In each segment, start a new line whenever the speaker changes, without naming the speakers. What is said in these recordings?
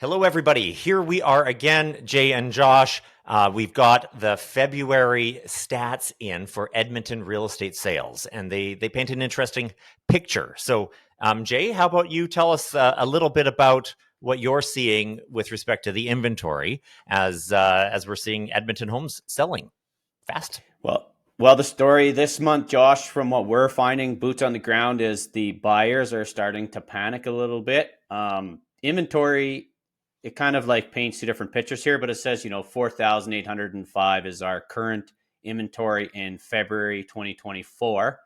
Hello, everybody. Here we are again, Jay and Josh. We've got the February stats in for Edmonton real estate sales, and they paint an interesting picture. So, Jay, how about you tell us a little bit about what you're seeing with respect to the inventory as we're seeing Edmonton homes selling fast?
Well, the story this month, Josh, from what we're finding, boots on the ground, is the buyers are starting to panic a little bit. Inventory, it kind of like paints two different pictures here, but it says, 4,805 is our current inventory in February 2024.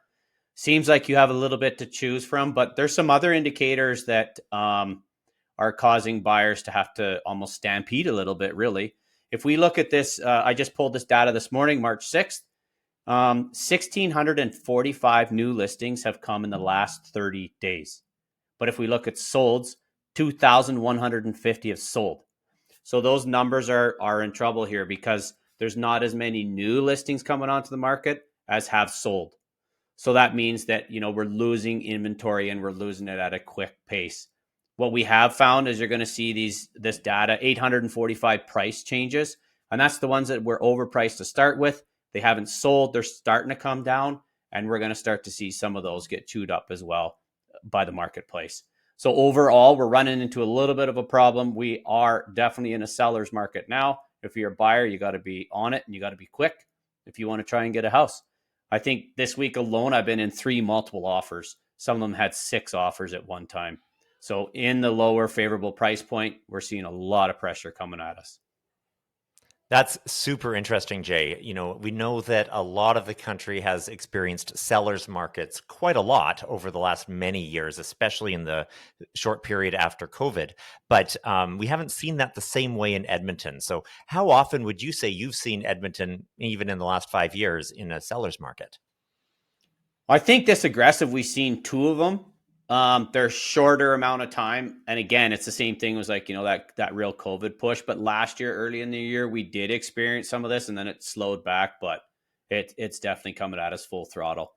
Seems like you have a little bit to choose from, but there's some other indicators that are causing buyers to have to almost stampede a little bit, really. If we look at this, I just pulled this data this morning, March 6th. 1,645 new listings have come in the last 30 days. But if we look at solds, 2,150 have sold. So those numbers are in trouble here because there's not as many new listings coming onto the market as have sold. So that means that, we're losing inventory and we're losing it at a quick pace. What we have found is you're going to see this data, 845 price changes, and that's the ones that were overpriced to start with. They haven't sold, they're starting to come down, and we're going to start to see some of those get chewed up as well by the marketplace. So overall, we're running into a little bit of a problem. We are definitely in a seller's market now. If you're a buyer, you got to be on it and you got to be quick if you want to try and get a house. I think this week alone, I've been in 3 multiple offers. Some of them had 6 offers at one time. So in the lower favorable price point, we're seeing a lot of pressure coming at us.
That's super interesting, Jay. We know that a lot of the country has experienced sellers markets quite a lot over the last many years, especially in the short period after COVID. But we haven't seen that the same way in Edmonton. So, how often would you say you've seen Edmonton, even in the last 5 years, in a seller's market?
I think this aggressive, we've seen 2 of them. They're shorter amount of time. And again, it's the same thing. It was like, that real COVID push. But last year, early in the year, we did experience some of this and then it slowed back, but it's definitely coming at us full throttle.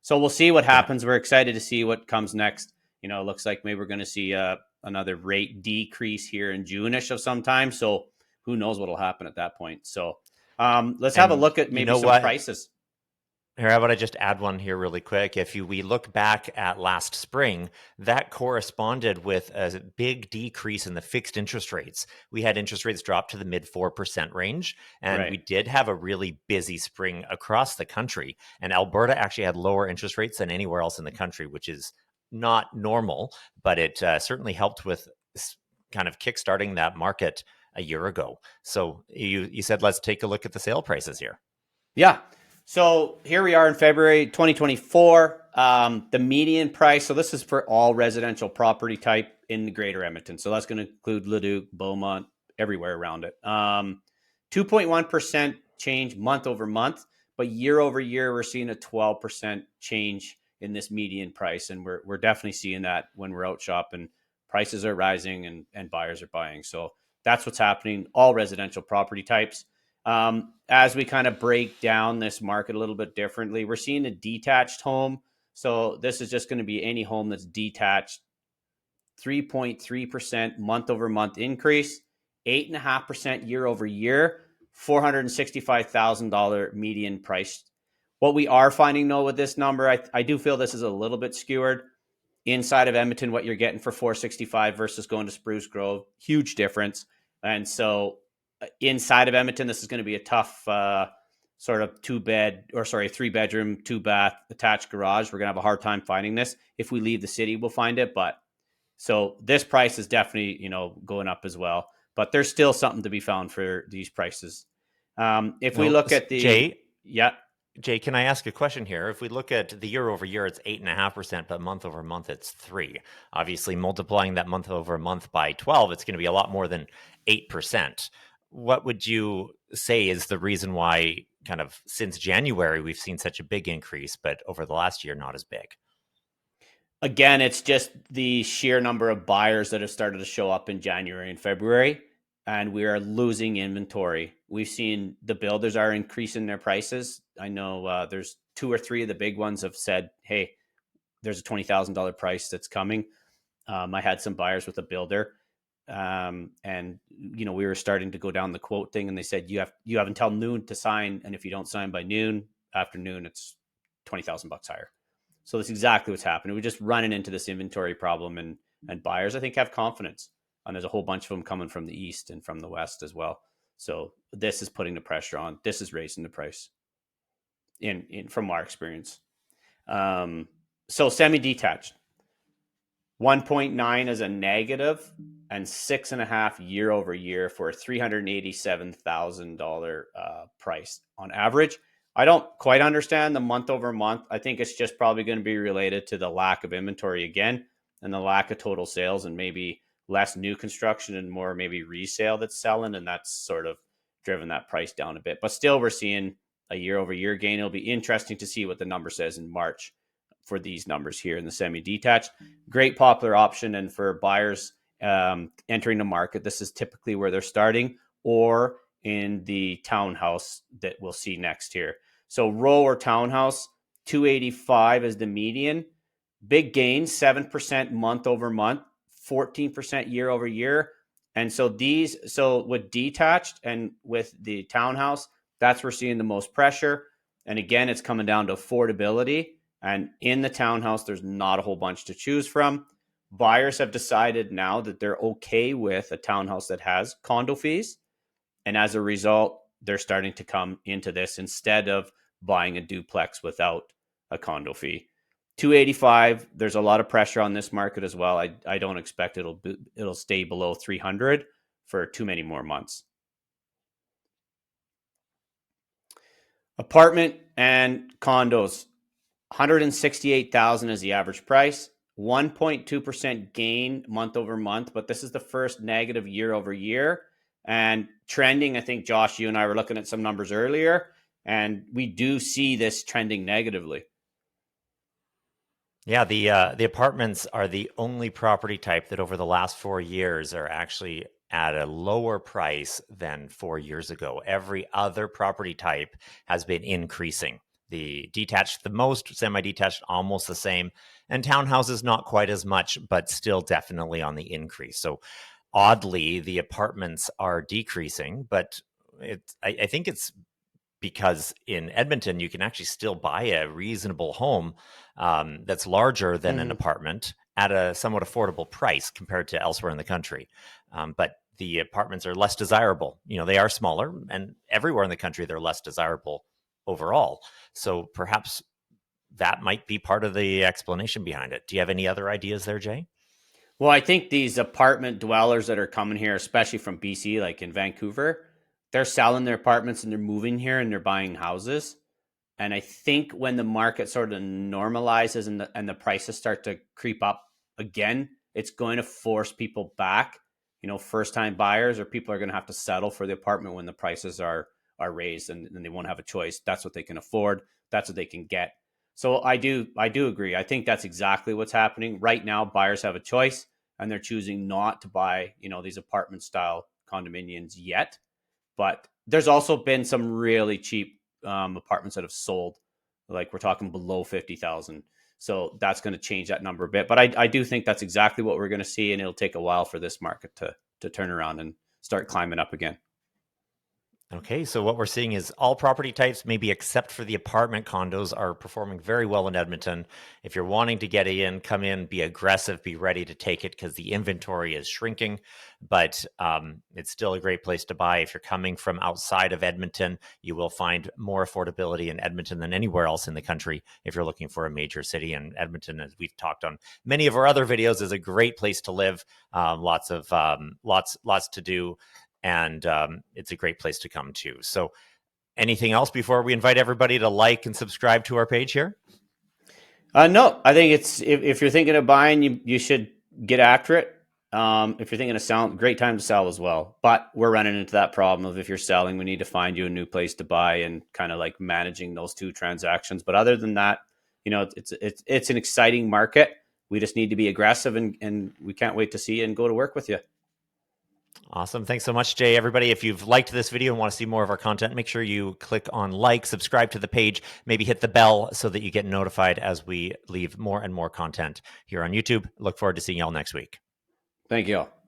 So we'll see what
Yeah.
happens. We're excited to see what comes next. It looks like maybe we're going to see another rate decrease here in June-ish of some time. So who knows what will happen at that point. So let's have a
And
look at
you
maybe
know
some
what?
prices.
Here, how about I just add one here really quick? We look back at last spring, that corresponded with a big decrease in the fixed interest rates. We had interest rates drop to the mid 4% range, and
Right.
we did have a really busy spring across the country. And Alberta actually had lower interest rates than anywhere else in the country, which is not normal, but it certainly helped with kind of kickstarting that market a year ago. So you said, let's take a look at the sale prices here.
Yeah. So here we are in February 2024. The median price, so this is for all residential property type in the greater Edmonton. So that's going to include Leduc, Beaumont, everywhere around it. 2.1% change month over month, but year over year, we're seeing a 12% change in this median price. And we're definitely seeing that when we're out shopping. Prices are rising and buyers are buying. So that's what's happening, all residential property types. As we kind of break down this market a little bit differently, we're seeing a detached home. So this is just going to be any home that's detached. 3.3% month over month increase, 8.5% year over year, $465,000 median price. What we are finding though with this number, I do feel this is a little bit skewered. Inside of Edmonton, what you're getting for 465 versus going to Spruce Grove, huge difference. And so inside of Edmonton, this is going to be a tough sort of 3-bedroom, 2-bath attached garage. We're going to have a hard time finding this. If we leave the city, we'll find it. But so this price is definitely, going up as well. But there's still something to be found for these prices. If we
No,
look at
Jay,
yeah,
Jay, can I ask a question here? If we look at the year over year, it's 8.5%, but month over month, it's 3. Obviously, multiplying that month over month by 12, it's going to be a lot more than 8%. What would you say is the reason why, kind of since January, we've seen such a big increase, but over the last year, not as big?
again, it's just the sheer number of buyers that have started to show up in January and February, and we are losing inventory. We've seen the builders are increasing their prices. I know there's 2 or 3 of the big ones have said, "Hey, there's a $20,000 price that's coming." I had some buyers with a builder. And we were starting to go down the quote thing, and they said you have until noon to sign, and if you don't sign by noon, after noon, it's $20,000 higher. So that's exactly what's happening. We're just running into this inventory problem, and buyers, I think, have confidence, and there's a whole bunch of them coming from the east and from the west as well. So this is putting the pressure on. This is raising the price in from our experience. So semi-detached, 1.9 as a negative, and 6.5 year over year for a $387,000 price on average. I don't quite understand the month over month. I think it's just probably going to be related to the lack of inventory again, and the lack of total sales, and maybe less new construction and more maybe resale that's selling, and that's sort of driven that price down a bit. But still, we're seeing a year over year gain. It'll be interesting to see what the number says in March for these numbers here in the semi-detached. Great popular option, and for buyers entering the market, this is typically where they're starting, or in the townhouse that we'll see next here. So row or townhouse, 285 is the median. Big gains, 7% month over month, 14% year over year. And so with detached and with the townhouse, that's where we're seeing the most pressure. And again, it's coming down to affordability. And in the townhouse, there's not a whole bunch to choose from. Buyers have decided now that they're okay with a townhouse that has condo fees. And as a result, they're starting to come into this instead of buying a duplex without a condo fee. 285, there's a lot of pressure on this market as well. I don't expect it'll stay below 300 for too many more months. Apartment and condos, 168,000 is the average price, 1.2% gain month over month, but this is the first negative year over year, and trending. I think, Josh, you and I were looking at some numbers earlier, and we do see this trending negatively.
Yeah, the apartments are the only property type that over the last 4 years are actually at a lower price than 4 years ago. Every other property type has been increasing. The detached the most, semi-detached almost the same, and townhouses not quite as much, but still definitely on the increase. So oddly, the apartments are decreasing, but I think it's because in Edmonton, you can actually still buy a reasonable home that's larger than an apartment at a somewhat affordable price compared to elsewhere in the country. But the apartments are less desirable. They are smaller, and everywhere in the country, they're less desirable overall. So perhaps that might be part of the explanation behind it. Do you have any other ideas there, Jay?
Well, I think these apartment dwellers that are coming here, especially from BC, like in Vancouver, they're selling their apartments and they're moving here and they're buying houses. And I think when the market sort of normalizes and the prices start to creep up again, it's going to force people back. First time buyers or people are going to have to settle for the apartment when the prices are raised, and they won't have a choice. That's what they can afford. That's what they can get. So I do agree. I think that's exactly what's happening right now. Buyers have a choice, and they're choosing not to buy, these apartment style condominiums yet. But there's also been some really cheap apartments that have sold, like we're talking below 50,000. So that's going to change that number a bit. But I do think that's exactly what we're going to see, and it'll take a while for this market to turn around and start climbing up again.
Okay, so what we're seeing is all property types, maybe except for the apartment condos, are performing very well in Edmonton. If you're wanting to get in, come in, be aggressive, be ready to take it because the inventory is shrinking. But it's still a great place to buy. If you're coming from outside of Edmonton, you will find more affordability in Edmonton than anywhere else in the country if you're looking for a major city. And Edmonton, as we've talked on many of our other videos, is a great place to live. Lots to do. And it's a great place to come to. So anything else before we invite everybody to like and subscribe to our page here?
No, I think it's if you're thinking of buying, you should get after it. If you're thinking of selling, great time to sell as well. But we're running into that problem of if you're selling, we need to find you a new place to buy and kind of like managing those two transactions. But other than that, it's an exciting market. We just need to be aggressive, and we can't wait to see you and go to work with you.
Awesome. Thanks so much, Jay. Everybody, if you've liked this video and want to see more of our content, make sure you click on like, subscribe to the page, maybe hit the bell so that you get notified as we leave more and more content here on YouTube. Look forward to seeing y'all next week.
Thank you all.